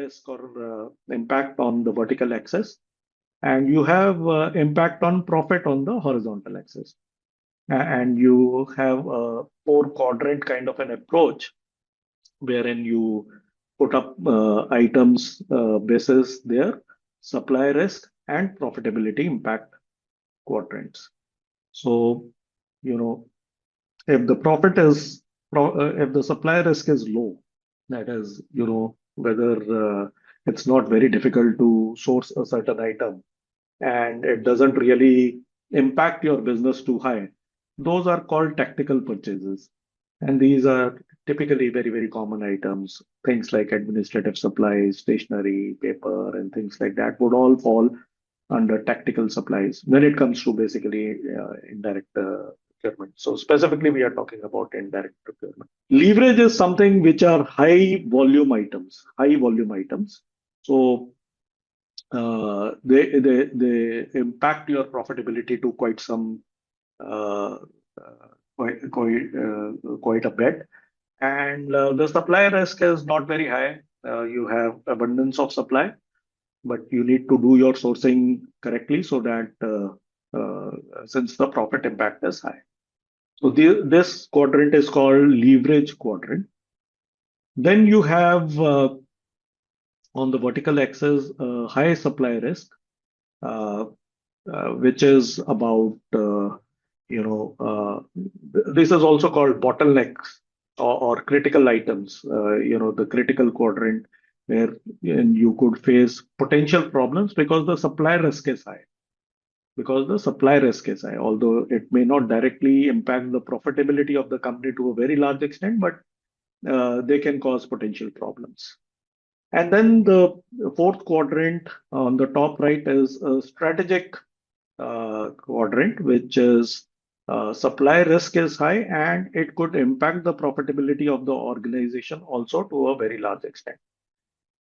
risk or impact on the vertical axis, and you have impact on profit on the horizontal axis. And you have a four quadrant kind of an approach wherein you put up items basis their supply risk and profitability impact quadrants. So, you know, if the profit is, if the supply risk is low, that is, whether it's not very difficult to source a certain item and it doesn't really impact your business too high, those are called tactical purchases. And these are typically very, very common items. Things like administrative supplies, stationery, paper, and things like that would all fall under tactical supplies when it comes to basically indirect procurement. So specifically, we are talking about indirect procurement. Leverage is something which are high volume items, So they impact your profitability to quite some uh, quite a bit. And the supply risk is not very high. You have abundance of supply, but you need to do your sourcing correctly so that since the profit impact is high. So this quadrant is called leverage quadrant. Then you have on the vertical axis high supply risk, uh, which is about this is also called bottlenecks or critical items. The critical quadrant where you could face potential problems because the supply risk is high. Although it may not directly impact the profitability of the company to a very large extent, but they can cause potential problems. And then the fourth quadrant on the top right is a strategic quadrant, which is supply risk is high and it could impact the profitability of the organization also to a very large extent.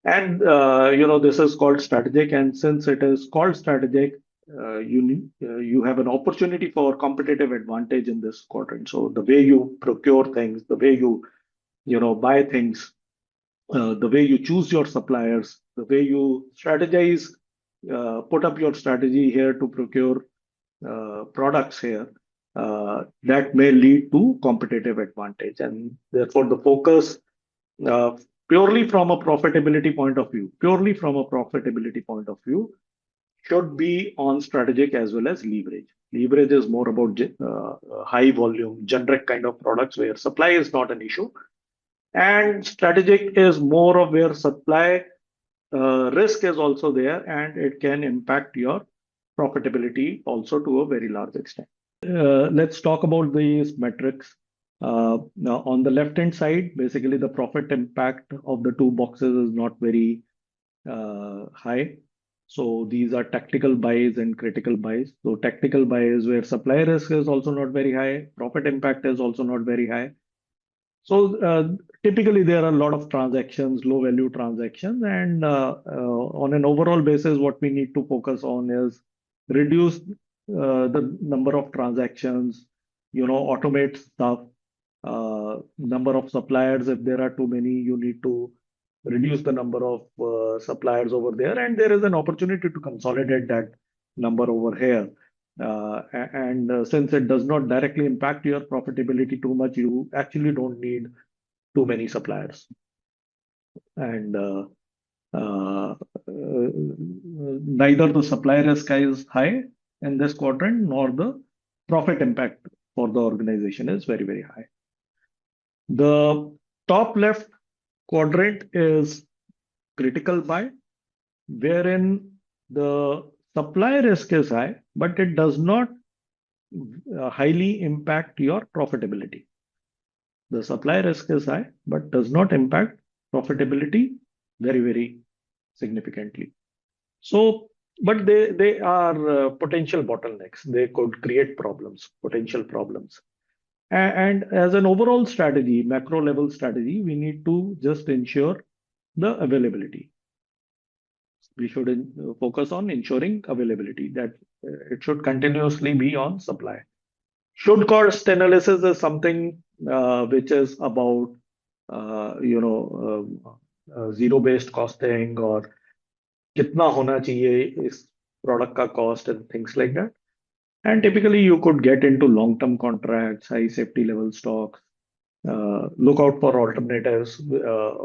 And this is called strategic, and since it is called strategic, you have an opportunity for competitive advantage in this quadrant. So the way you procure things, the way you buy things, the way you choose your suppliers, the way you strategize, put up your strategy here to procure products here, that may lead to competitive advantage. And therefore, the focus purely from a profitability point of view, should be on strategic as well as leverage. Leverage is more about high volume, generic kind of products where supply is not an issue. And strategic is more of where supply risk is also there and it can impact your profitability also to a very large extent. Let's talk about these metrics. Now on the left hand side, basically the profit impact of the two boxes is not very high. So these are tactical buys and critical buys. So tactical buys where supply risk is also not very high, profit impact is also not very high. So typically there are a lot of transactions, low value transactions, and on an overall basis, what we need to focus on is reduce the number of transactions, automate stuff, number of suppliers. If there are too many, you need to reduce the number of suppliers over there, and there is an opportunity to consolidate that number over here. And since it does not directly impact your profitability too much, you actually don't need too many suppliers. And neither the supply risk is high in this quadrant, nor the profit impact for the organization is very, very high. The top left quadrant is critical buy, wherein the supply risk is high, but it does not highly impact your profitability. The supply risk is high, but does not impact profitability very, very significantly. So, but they are potential bottlenecks. They could create problems, potential problems. And as an overall strategy, macro level strategy, we need to just ensure the availability. We should focus on ensuring availability, that it should continuously be on supply. Should cost analysis is something which is about zero based costing or कितना होना चाहिए इस product का cost and things like that. And typically you could get into long term contracts, high safety level stocks. Look out for alternatives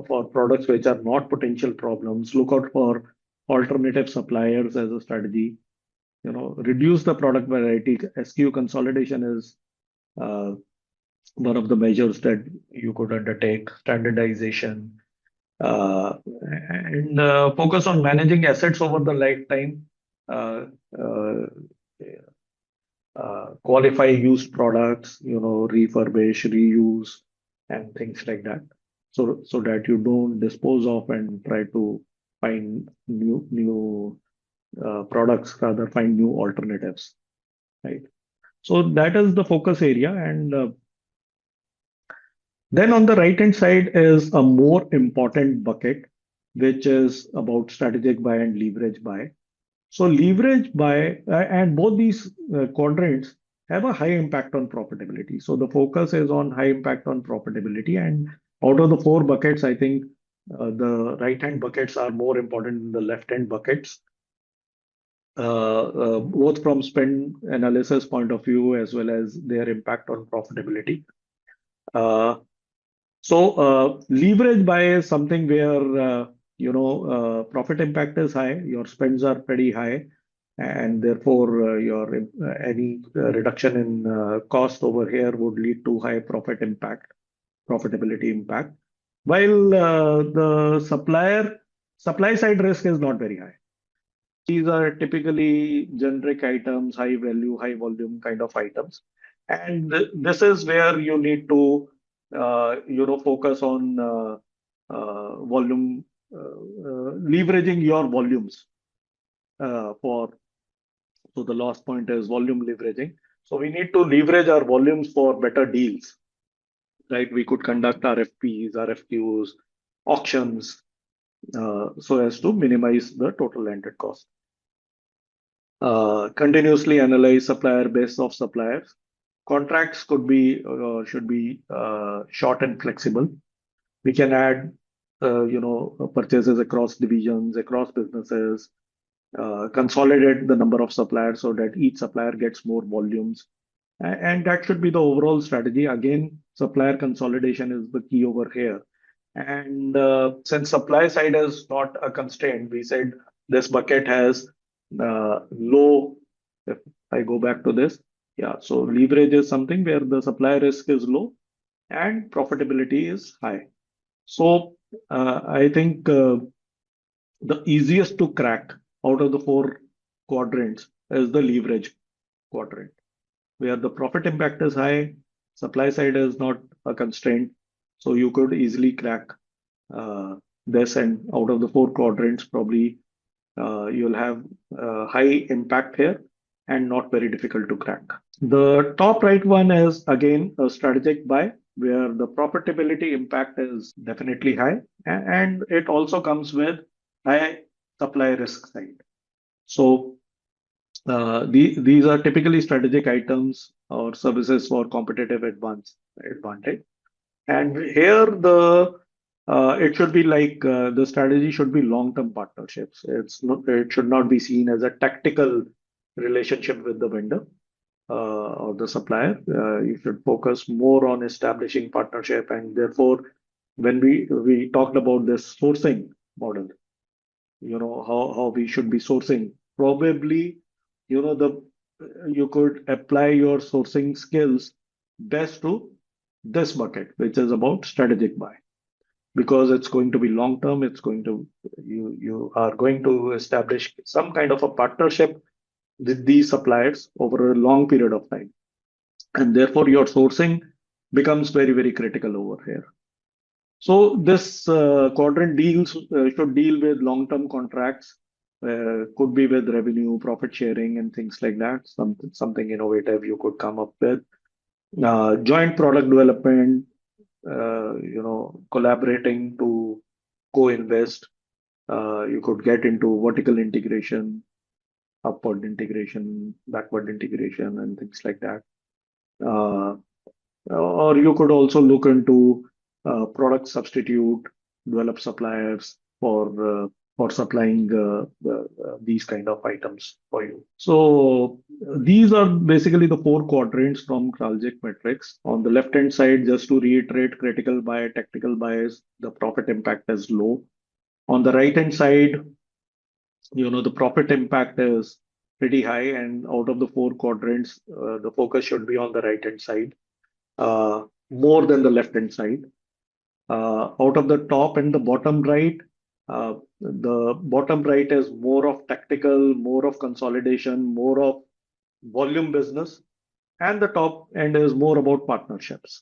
for products which are not potential problems. Look out for alternative suppliers as a strategy. Reduce the product variety. SKU consolidation is uh, one of the measures that you could undertake. Standardization and focus on managing assets over the lifetime. Uh, uh, Qualify used products, refurbish, reuse, and things like that. So that you don't dispose of and try to find new products, rather find new alternatives, right? So that is the focus area. And then on the right hand side is a more important bucket, which is about strategic buy and leverage buy. So leverage buy and both these quadrants have a high impact on profitability. So the focus is on high impact on profitability. And out of the four buckets, I think the right hand buckets are more important than the left hand buckets, both from spend analysis point of view as well as their impact on profitability. Uh, Leverage buy is something where profit impact is high, your spends are pretty high, and therefore your any reduction in cost over here would lead to high profitability impact. While the supply side risk is not very high. These are typically generic items, high value, high volume kind of items. And this is where you need to, focus on volume, leveraging your volumes for. So the last point is volume leveraging. So we need to leverage our volumes for better deals, right? We could conduct RFPs, RFQs, auctions, so as to minimize the total landed cost. Continuously analyze supplier base of suppliers. Contracts should be short and flexible. We can add, purchases across divisions, across businesses, consolidate the number of suppliers so that each supplier gets more volumes. And that should be the overall strategy. Again, supplier consolidation is the key over here. And since supply side is not a constraint, we said this bucket has low. If I go back to this, yeah, so leverage is something where the supply risk is low and profitability is high. So I think the easiest to crack out of the four quadrants is the leverage quadrant, where the profit impact is high, supply side is not a constraint. So you could easily crack this, and out of the four quadrants, probably you'll have high impact here and not very difficult to crack. The top right one is again a strategic buy where the profitability impact is definitely high and it also comes with high supply risk side. So these are typically strategic items or services for competitive advantage. And here it should be like the strategy should be long-term partnerships. It should not be seen as a tactical relationship with the vendor or the supplier. You should focus more on establishing partnership, and therefore, when we talked about this sourcing model, how we should be sourcing. Probably, the you could apply your sourcing skills best to this bucket, which is about strategic buy, because it's going to be long term. It's going to you are going to establish some kind of a partnership with these suppliers over a long period of time, and therefore your sourcing becomes very critical over here. So this quadrant deals should deal with long-term contracts, could be with revenue, profit sharing, and things like that. Something innovative you could come up with. Joint product development, collaborating to co-invest. You could get into vertical integration, upward integration, backward integration, and things like that. Uh, or you could also look into product substitute, develop suppliers for supplying these kind of items for you. So these are basically the four quadrants from Kraljic Matrix. On the left hand side, just to reiterate, critical buy, tactical buys, the profit impact is low. On the right hand side, the profit impact is pretty high, and out of the four quadrants, the focus should be on the right hand side more than the left hand side. Out of the top and the bottom right, the bottom right is more of tactical, more of consolidation, more of volume business, and the top end is more about partnerships.